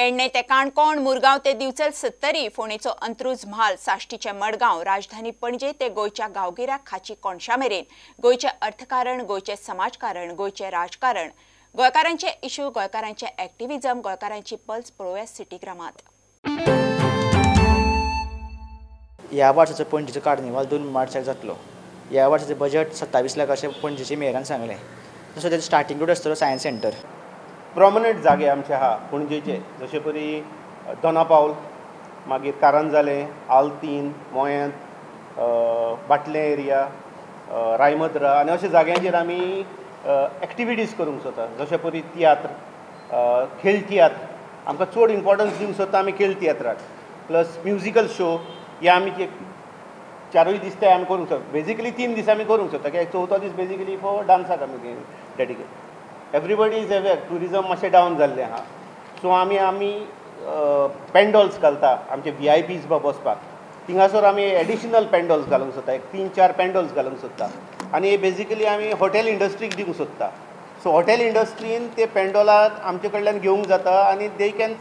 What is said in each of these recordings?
पेडणे ते काणकोण, मुरगांव ते दिवचल सत्तरी, फोंडेचो अंत्रुज म्हाल, साश्टीचे मडगांव, राजधानी पणजे ते गोंयच्या गांवगिऱ्या खाची कोणशा मेरेन गोंयचे अर्थकारण, गोंयचे समाजकारण, गोंयचे राजकारण, गोंयकारांचे इश्यू, गोंयकारांचे एक्टिव्हिजम, गोंयकारांची पल्स पळोवया सिटीग्रामांत. ह्या वर्साचो पणजेचो कार्निवाल 2 मार्चाक जातलो. ह्या वर्साचें बजेट 27 लाख अशें पणजेचे मेयरान सांगलें. तसो तेजो स्टार्टींग रोड आसतलो सायन्स सेंटर. प्रॉमिनंट जागे आमचे आहा पणजेचे, जशे परी दोनापावल, मागीर कारंजाले, आल्तीन, मोयांत, बाटले एरिया, रायमद्रा आनी अशा जाग्यांचेर आमी एक्टिविटीज करूंक सोदता. जशे परी तियात्र, खेळ तियात्र आमकां चड इम्पॉर्टन्स दिवंक सोदता आमी खेळ तियात्राक. प्लस म्युजिकल शो हे आमी 4 दीस ते आमी करूंक सोदता. बेजिकली 3 दीस आमी करूंक सोदता, कित्याक चवथो दीस बेजिकली फॉर डान्साक आमी dedicate. Everybody is aware tourism मातशें डावन जाल्लें आहा, सो आमी पेंडॉल्स घालता आमचे VIPs बसपाक. थिंगासोर आमी एडिशनल पेंडॉल्स घालूंक सोदता, एक 3-4 पेंडॉल्स घालूंक सोदता. आनी बेजिकली आमी हॉटेल इंडस्ट्रीक दिवंक सोदता. सो हॉटेल इंडस्ट्रीन ते पेंडॉलाक आमचे कडल्यान घेवंक जाता आनी दे कॅन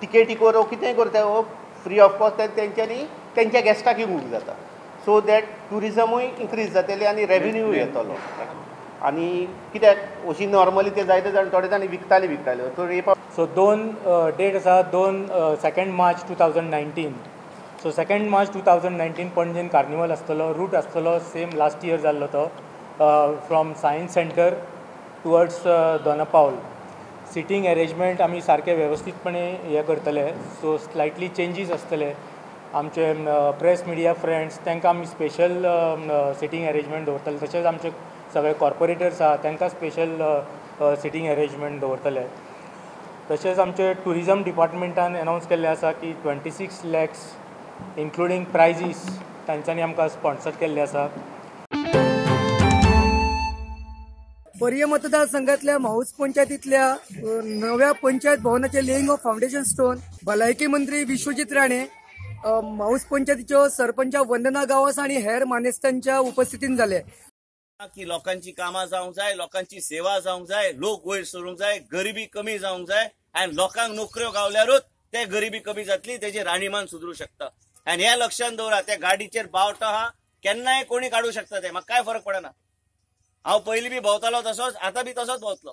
टिकेटीक वर कितेंय करता फ्री ऑफ कॉस्ट तेंच्यांनी तेंच्या गेस्टाक दिवंक जाता. सो दॅट ट्युरिजमूय इन्क्रीज जातलें आनी रेवेन्यू येतलो. आनी कित्याक अशी नॉर्मली ते जायते जाण थोडे जाण विकताले सो 2 डेट आसा. 2 मार्च 2019. सो 2 मार्च 2019 पणजेन कार्निवल आसतलो. रूट आसतलो सेम लास्ट इयर जाल्लो तो, from science centre towards Dona Paula. Sitting arrangement आमी सारके वेवस्थीतपणे हे करतले. सो स्लायटली चेंजीस आसतले. आमचे प्रेस मिडिया फ्रेंड्स तांकां आमी स्पेशल सिटींग अरेंजमेंट दवरतले. तशेंच आमचे सगळे कॉर्पोरेटर्स आहा तांकां स्पेशल सिटींग अरेंजमेंट दवरतले. तशेंच आमचे ट्युरिजम डिपार्टमेंटान अनावन्स केल्लें आसा की 26 लॅक्स इन्क्लुडींग प्रायजीस तांच्यांनी आमकां स्पॉन्सर केल्ले आसा. पर्य मतदारसंघातल्या माऊस पंचायतीतल्या नव्या पंचायत भवनाचे लेईंग ऑफ फाउंडेशन स्टोन भलायकी मंत्री विश्वजीत राणे, माऊस पंचायतीच्यो सरपंच वंदना गांवस आणि हेर मानेस्तांच्या उपस्थितीन जाले. की लोकांची कामां जावंक जाय, लोकांची सेवा जावंक जाय, लोक वयर सरूंक जाय, गरिबी कमी जावंक जाय आनी लोकांक नोकऱ्यो गावल्यारूच ते गरिबी कमी जातली, तेजे राहणीमान सुदरूं शकता. आनी हे लक्षांत दवरा, त्या गाडीचेर बावटो आहा केन्नाय कोणी काडूं शकता ते, म्हाका काय फरक पडना. हांव पयलीं बी भोंवतालो तसोच, आतां बी तसोच भोंवतलो.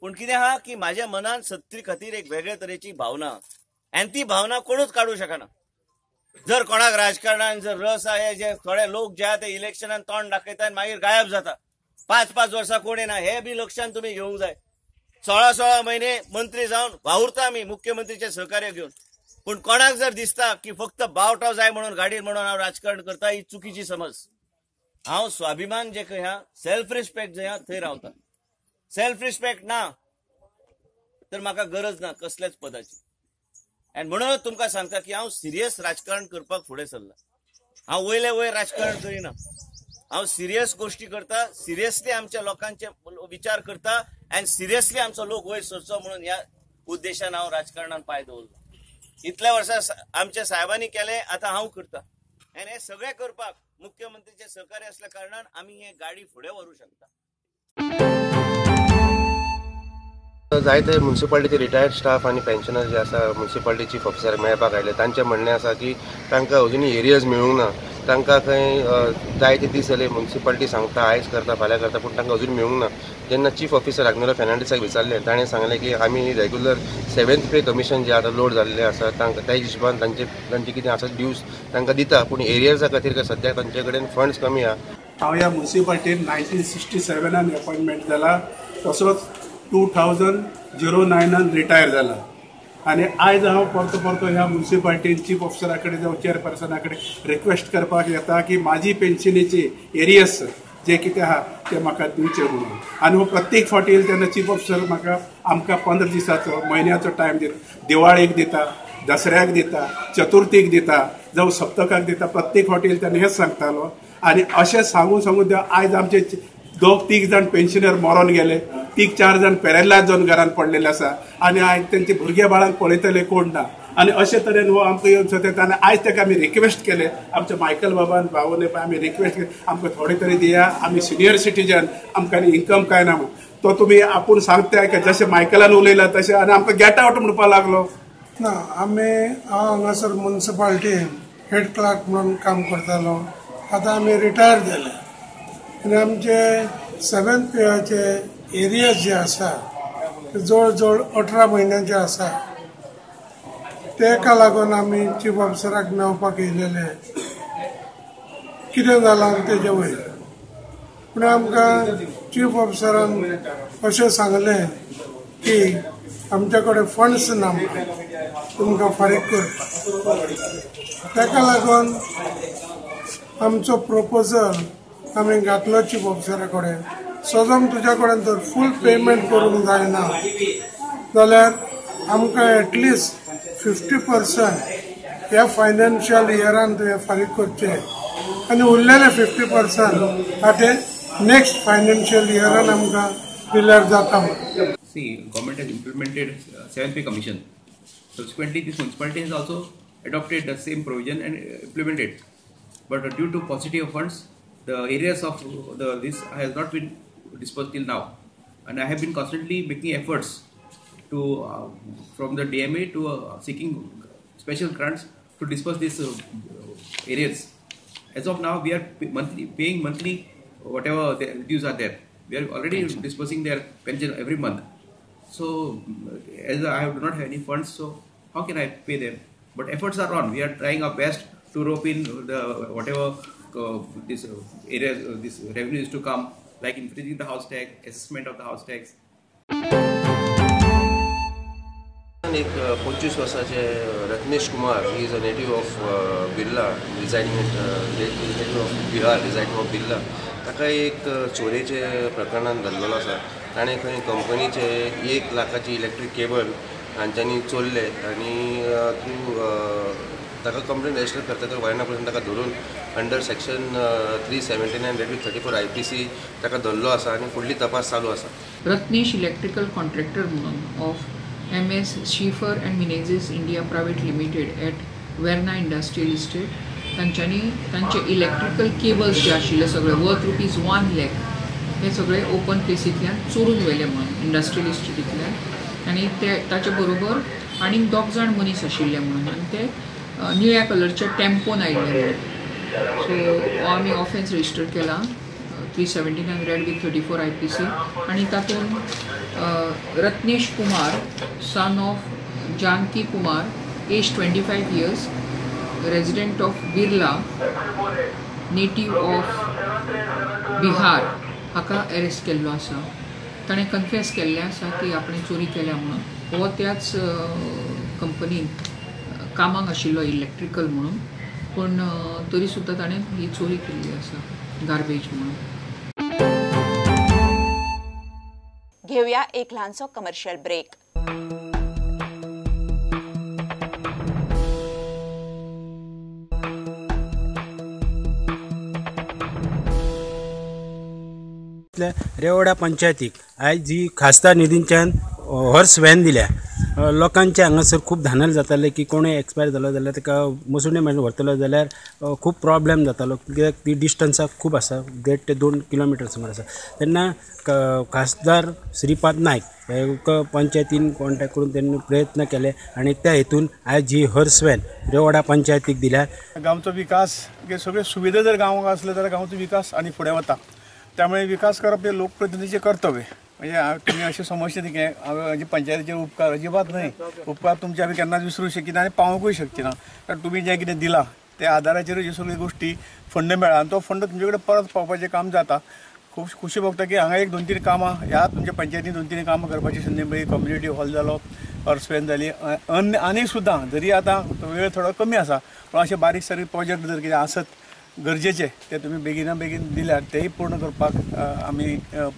पूण कितें आहा की म्हाज्या मनान सत्तरी खातीर एक वेगळे तरेची भावना, आनी ती भावना कोणूच काडूं शकना. जर कोणाक राजकारणान जर रस आहे, जे थोडे लोक जे ते इलेक्शनान तोंड दाखयता आनी मागीर गायब जाता, 5-5 वर्सां कोण येना, हे बी लक्षांत तुमी घेवंक जाय. 16 महिने मंत्री जावन वावुरता आमी मुख्यमंत्रीचे सहकार्य घेवन. पूण कोणाक जर दिसता की फक्त बावटो जाय म्हणून गाडीर म्हणून हांव राजकारण करता, ही चुकीची समज. हांव स्वाभिमान जे खंय हा, सेल्फ रिस्पेक्ट जंय हा थंय रावता. सेल्फ रिस्पेक्ट ना तर म्हाका गरज ना कसल्याच पदाची. आनी म्हणून तुमकां सांगता की हांव सिरियस राजकारण करपाक फुडें सरला. हांव वयले वयर राजकारण करिना. हांव सिरियस गोष्टी करता, सिरियसली आमच्या लोकांचे विचार करता आनी सिरियसली आमचो लोक वयर सरचो म्हणून ह्या उद्देशान हांव राजकारणान पांय दवरलो. इतल्या वर्सां आमच्या साहेबांनी केले, आतां हांव करता. आनी हे सगळें करपाक मुख्यमंत्रीचे सहकार्य असल्या कारणान आमी हे गाडी फुडें व्हरूंक शकता. जायते म्युनिसिपालिटीचे रिटायर्ड स्टाफ आणि पेन्शनर जे आसा म्युनिसिपालिटी चीफ ऑफिसर मेळपाक आयले, तांचें म्हणणें आसा की तांकां अजुनी एरियाज मेळूंक ना. तांकां खंय जायते दीस जाले म्युनिसिपालिटी सांगता आयज करता फाल्यां करता, पूण तांकां अजून मेळूंक ना. जेन्ना चीफ ऑफिसर आग्नेलो फेर्नांडीसाक विचारलें, ताणें सांगलें की आमी रेग्युलर 7th पे कमिशन जे आतां लोड जाल्लें आसा तांकां त्या हिशोबान तांचे कितें आसा ड्यूज तांकां दिता, पूण एरियाजा खातीर सद्याक तांचे कडेन फंड्स कमी आहा. हांव ह्या म्युनिसिपालिटीन 1967 अपॉइंटमेंट जाला, तसोच 2009 रिटायर जाला. आनी आयज हांव परतो ह्या म्युनिसिपालिटीन चीफ ऑफिसरा कडेन जावं चेअरपर्सना कडेन रिक्वेस्ट करपाक येता की म्हाजी पेन्शनीचे एरियस जे कितें आहा ते म्हाका दिवचे म्हणून. आनी हो प्रत्येक फावटी येयला तेन्ना चीफ ऑफिसर आमकां 15 दिसाचो म्हयन्याचो टायम दिता. दिवाळेक दिता, दसऱ्याक दिता, चतुर्थीक दिता, जावं सप्तकाक दिता. प्रत्येक फावटी येयला तेन्ना हेच सांगतालो. आनी अशें सांगून ते आयज आमचे 2-3 जाण पेन्शनर मरोन गेले, 3-4 जाण पॅरलायज जावन घरान पडलेले आसा. आनी आयज तेंचे भुरगे बाळांक पळयतले कोण ना. आनी अशे तरेन हो आमकां येवन सोदता. आनी आयज ताका आमी रिक्वेस्ट केले, आमच्या मायकल बाबान भावने आमी रिक्वेस्ट केली, आमकां थोडे तरी दिया, आमी सिनियर सिटीजन, आमकां इन्कम काय ना म्हणून. तो तुमी आपूण सांगताय का जशें मायकलान उलयला तशें. आनी आमकां गेट आवट म्हणपाक लागलो. ना हांव हांगासर म्युनिसिपालिटीन हेड क्लार्क म्हणून काम करतालो. आतां आमी रिटायर जाले आनी आमचे 7th पेयाचे एरियाज जे आसा जवळ जवळ 18 म्हयन्याचे आसा. तेका लागून आमी चीफ ऑफिसराक मेळपाक येयलेले कितें जालां तेजे वयर. पूण आमकां चीफ ऑफिसरान अशें सांगलें की आमचे कडेन फंड्स ना तुमकां फारीक करपाक. ताका लागून आमचो प्रपोजल आमी घातलो चीफ ऑफिसरा कडेन. सजम तुज्या कडेन तर फूल पेमेंट करूंक जायना जाल्यार आमकां एटलिस्ट 50% ह्या फायनान्शियल इयरान तुवें फारीक करचें आनी उरलेले 50% आतां नेक्स्ट फायनान्शियल इयरान आमकां दिल्यार जाता. See, government has implemented 7th pay commission. Subsequently, this municipality has also adopted the same provision and implemented. But due to paucity of funds, the areas of this has not been dispersed till now. And I have been constantly making efforts to from the DMA to seeking special grants to disperse these areas. As of now, we are paying monthly whatever the dues are there. We are already dispersing their pension every month. So, as I do not have any funds, so how can I pay them? But efforts are on. We are trying our best to rope in the whatever this areas, this revenues to come, like increasing the house tax, assessment of the house tax. एक 25 वर्षाचे Ratnesh Kumar, he is a native of Birla, residing native of Bihar, residing of Birla. ताका एक चोरेचे प्रकरणान धरलेलो आसा. ताणें खंय कंपनीचे 1 लाखाची electric cable हांच्यांनी चोरले आनी थ्रू ताका कंप्लेन रजिस्टर करतकर गोंयाना पर्यंत ताका धरून अंडर सेक्शन 379/34 IPC ताका धरलो आसा आनी फुडली तपास चालू आसा. रत्नेश इलेक्ट्रिकल कॉन्ट्रॅक्टर म्हणून of MS Schiffer and Menezes India Private Limited at Verna Industrial Estate. तांचे इलेक्ट्रिकल केबल्स जे आशिल्ले सगळे वर्थ ₹1 lakh हे सगळे ओपन प्लेसींतल्यान चोरून व्हेले म्हणून इंडस्ट्रियल इस्टेटींतल्यान. आनी ते ताचे बरोबर आनीक 2 जाण मनीस आशिल्ले म्हणून आनी ते निळ्या कलरचे टेम्पोन आयिल्ले म्हणून. सो हो आमी ऑफेन्स रजिस्टर केला 379/34 IPC. आनी तातूंत Ratnesh Kumar son of Janaki Kumar age 25 years, resident of Birla, native of Bihar, हाका अरेस्ट केल्लो आसा. ताणें कन्फेस केल्लें आसा की आपणें चोरी केल्या म्हणून. हो त्याच कंपनीन कामाक आशिल्लो इलेक्ट्रिकल म्हणून, पूण तरी सुद्दां ताणें ही चोरी केल्ली आसा गार्बेज म्हणून. घेऊया एक ल्हानसो कमर्शियल ब्रेक. रेवोडा पंचायतीक आयज जी खासदार निधींच्यान हॉर्स व्हॅन दिल्या. लोकांचे हांगासर खूब धानल जाताले की कोणूय एक्सपायर जालो जाल्यार ताका मसुणे म्हणून व्हरतलो जाल्यार खूब प्रॉब्लेम जातालो कित्याक ती डिस्टन्साक खूब आसा, 1.5 ते 2 किलोमिटर सुमार आसा. तेन्ना खासदार श्रीपाद नायक हे पंचायतीन कॉन्टॅक्ट करून त्यांनी प्रयत्न केले आनी त्या हेतून आयज ही हॉर्स व्हॅन रेवोडा पंचायतीक दिल्या. गांवचो विकास सगळे सुविधा जर गांवांत असले जाल्यार गांवचो विकास आनी फुडें वता. त्यामुळे विकास करप हे लोकप्रतिनिधीचे कर्तव्य. म्हणजे तुम्ही असे समजचे की हांवें पंचायतीचे उपकार अजिबात न्हय. उपकार तुमचे आमी केन्नाच विसरूंक शकना आनी पावोंकूय शकचे ना. कारण तुमी जें कितें दिलां त्या आदाराचेर ह्यो सगळ्यो गोश्टी फंड मेळ्ळा आनी तो फंड तुमचे कडेन परत पावपाचें काम जाता. खूब खुशी भोगता की हांगा एक 2-3 कामां ह्या तुमच्या पंचायतीन 2-3 कामां करपाची संदी मेळ्ळी. कम्युनिटी हॉल जालो, हॉर्स व्हॅन जाली, आनी सुद्दां जरी आतां वेळ थोडो कमी आसा पूण अशे बारीक सारीक प्रोजेक्ट जर कितें आसत गरजेचे ते तुम्ही बेगिना बेगीन दिल्यार तेही पूर्ण करपाक आमी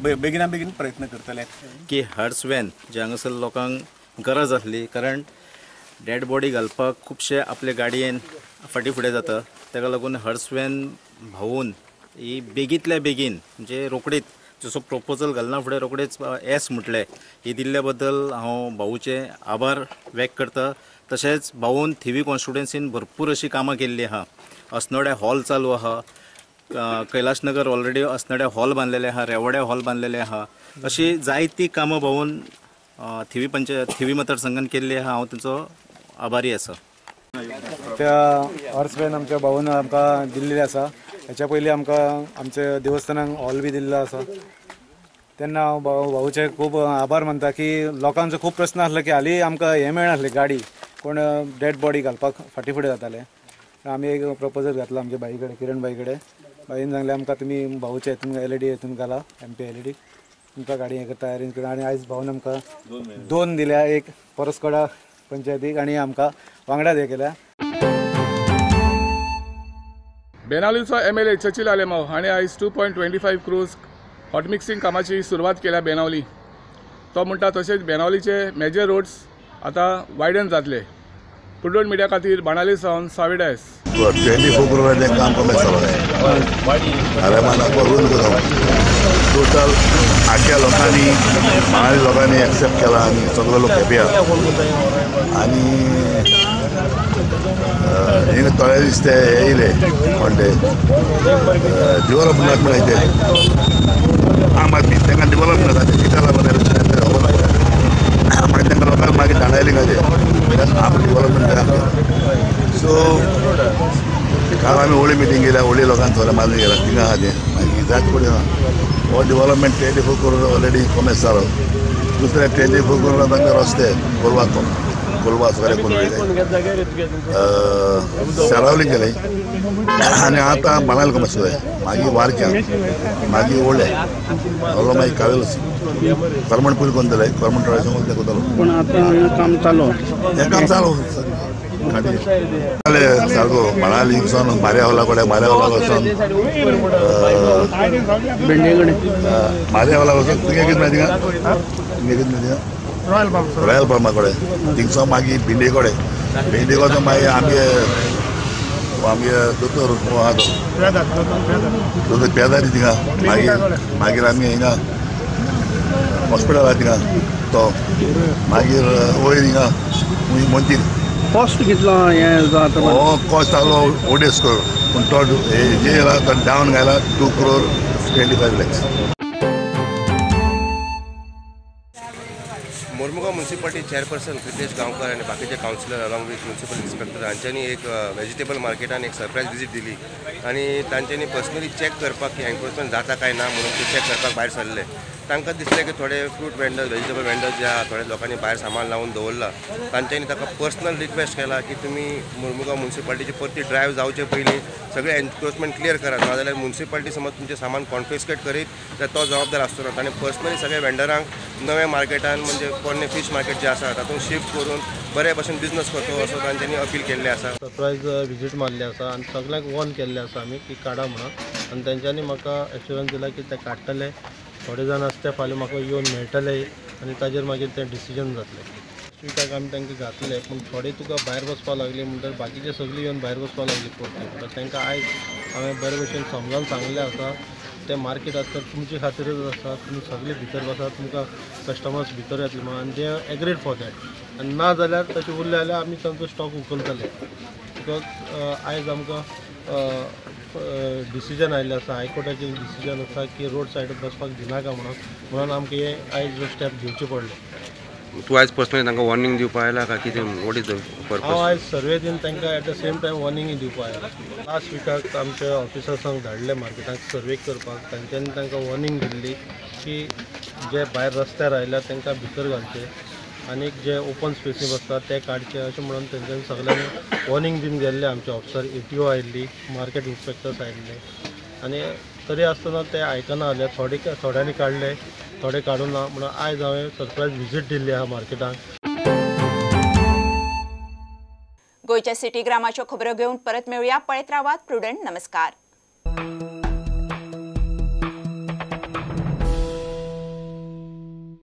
बेगिना बेगीन प्रयत्न करतले. की हॉर्स व्हॅन जे हांगासर लोकांक गरज आसली कारण डेड बॉडी घालपाक खुबशे आपले गाडयेन फाटी फुडें जाता. ताका लागून हॉर्स व्हॅन भावून ही बेगींतल्या बेगीन म्हणजे रोखडीच जसो प्रपोजल घालना फुडें रोखडेच येस म्हटलें. ही दिल्ल्या बद्दल हांव भाऊचे आभार व्यक्त करता. तशेंच भाऊन थिवी कॉन्स्टिट्युएन्सीन भरपूर अशी कामां केल्ली आहा. अस्नोड्या हॉल चालू आहा, कैलाश नगर ऑलरेडी अस्नोड्या हॉल बांदलेले आहा, रेवोड्या हॉल बांदलेले आहा. अशी जायती कामां भाऊन थिवी मतदारसंघान केल्ली आहा. हांव तांचो आभारी आसा. त्या हॉर्समॅन आमच्या भाऊन आमकां दिल्लेले आसा. हेच्या पयलीं आमकां आमच्या देवस्थानाक हॉल बी दिल्लो आसा. तेन्ना हांव भाऊचे खूब आभार मानता की लोकांचो खूब प्रश्न आसलो की हालीं आमकां हें मेळनासलें गाडी कोण डेड बॉडी घालपाक फाटी फुडें जाताले. आमी एक प्रपोजल घातलो आमच्या बाई कडेन किरण बाई कडेन. बाईन सांगलें आमकां तुमी भाऊच्या हितून LED हितून घाला MP LED तुमकां गाडी हें करता अरेंज करता. आनी आयज भाऊन आमकां 2 दिल्या, एक परसकोडा पंचायतीक आनी आमकां वांगडाच हें केल्या. बेनावलीचो MLA चर्चिल आलेमाव हाणें आयज 2.25 crores हॉट मिक्सिंग कामाची सुरवात केल्या बेनावली. तो म्हणटा तशेंच बेनावलीचे मेजर रोड्स आतां वायडन जातले. पुडोन मिडिया खातीर बाणावली सावन साविडायस. 24 crores काम कमी जालें. आरेमाना करून टोटल 8 लोकांनी बाणावली लोकांनी एक्सेप्ट केला आनी सगळे लोक हॅपी आहा. आनी हिंगा थोडे दीस ते येयले कोण ते डेव्हलपमेंट म्हणून ते आम आदमी तांकां डेव्हलपमेंट जाता ते चिताला मागीर तांकां लोकांक मागीर धाडायले गाजे आम डेव्हलपमेंट करा. सो काल आमी व्हडली मिटींग केल्या, व्हडली लोकांक थोडे मारून गेला थिंगा आहा ते मागीर जाच पडून हो डेव्हलपमेंट 24 crores ऑलरेडी कमेस जालो. दुसरे 24 crores तांकां रस्ते कोलवा सगळे करून सेरावली केले आनी आतां बाणावली कमेस जाय मागीर वारक्यां मागीर ओल्डे हलो मागीर कावेलस गव्हर्मेंट पयलीं कोण दिले गव्हर्मेंट रायसन ते कोतालो पूण आतां काम चालू हें काम चालू सारको बाणावलीसून मार्यावला कडेन मार्यावला वचून मार्यावला वचून तुगे कितें मेळटा तुगे कितें मेळटा रॉयल पार्मा कडेन थिंगसो मागीर भिंडे कडेन भिंडे वचून मागीर आमगे दोतोर आहा तो दोतोर पेदारी थिंगा मागीर आमी हिंगा हॉस्पिटल आहा थिंगा तो मागीर वयर हिंगा मंदीर कॉस्ट कितलो हें जाता हो कॉस्ट जालो ओडेस करोड पूण तो हे डावन घायला 2 crores 25 lakhs. Mormugao municipality chairperson Kritesh Gaonkar आणि बाकीचे councillor along with municipal inspector हांच्यांनी एक व्हेजिटेबल मार्केटान एक सरप्राईज विजीट दिली आणि तांच्यांनी पर्सनली चॅक करपाक की एन्क्रोचमेंट जाता काय ना म्हणून ते चॅक करपाक भायर सरले. तांकां दिसलें की थोडे फ्रूट वेंडर्स व्हेजिटेबल वेंडर्स जे आहा थोडे लोकांनी भायर सामान लावून दवरला. तांच्यांनी ताका पर्सनल रिक्वेस्ट केला की तुमी मोर्मुगांव म्युनिसिपालिटीची परती ड्रायव्ह जावचे पयलीं सगळे एन्क्रोचमेंट क्लियर करात, नाजाल्यार म्युनिसिपालिटी समज तुमचें सामान कॉन्फिस्केट करीत जाल्यार तो जबाबदार आसचो ना. ताणें पर्सनली सगळ्या वेंडरांक नव्या मार्केटान म्हणजे पोरणे फीश मार्केट जे आसा तातूंत शिफ्ट करून बऱ्या भशेन बिजनस करचो असो तांच्यांनी अपील केल्लें आसा. सरप्रायज विजीट मारली आसा आनी सगळ्यांक वॉर्न केल्लें आसा आमी की काडा म्हणून. आनी तेंच्यांनी म्हाका एश्युरन्स दिला की ते काडटले. थोडे जाण आसता फाल्यां म्हाका येवन मेळटले आनी ताजेर मागीर तें डिसिजन जातलें. स्विटाक आमी तांकां घातले पूण थोडे तुका भायर वचपाक लागली म्हणटकीर बाकीचे सगळीं येवन भायर वचपाक लागली परती. म्हणल्यार तांकां आयज हांवें बरे भशेन समजावन सांगलें आसा ते मार्केट आसा तुमचे खातीरच आसा, तुमी सगळे भितर बसात, तुमकां कस्टमर्स भितर येतले म्हणून आनी दे एग्रीड फॉर दॅट. आनी ना जाल्यार तशें उरलें जाल्यार आमी तांचो स्टॉक उखलतले. बिकॉज आयज आमकां डिसिजन आयिल्लें आसा, हायकोर्टाचें डिसिजन आसा की रोड सायडीक बसपाक दिनाका म्हणून आमकां हे आयज स्टेप घेवचे पडले. तूं आयज पर्सनली तांकां वॉर्निंग दिवपाक आयला काय कितें वॉट इज द पर्पज? हांव आयज सर्वे दिन तांकां एट द सेम टायम वॉर्निंगूय दिवपाक आयला. लास्ट विकाक आमच्या ऑफिसर्सांक धाडले मार्केटाक सर्वे करपाक. तांच्यांनी तांकां वॉर्निंग दिल्ली की जे भायर रस्त्यार आयल्यार तांकां भितर घालचे आनी जे ओपन स्पेसी बसतात ते काडचे अशें म्हणून तेंच्यांनी सगळ्यांनी वॉर्निंग दिवन गेल्ले. आमचे ऑफिसर ATO आयिल्ली, मार्केट इन्स्पेक्टर्स आयिल्ले आनी तरी आसतना ते आयकना जाले. थोड्यांनी काडले, थोडे काडूं ना म्हणून आयज हांवें सरप्रायज विजीट दिल्ली आहा मार्केटाक. गोयच्या सिटी ग्रामाच्यो खबरो घेवन परत मेळुया. पळयत रावात प्रुडंट. नमस्कार.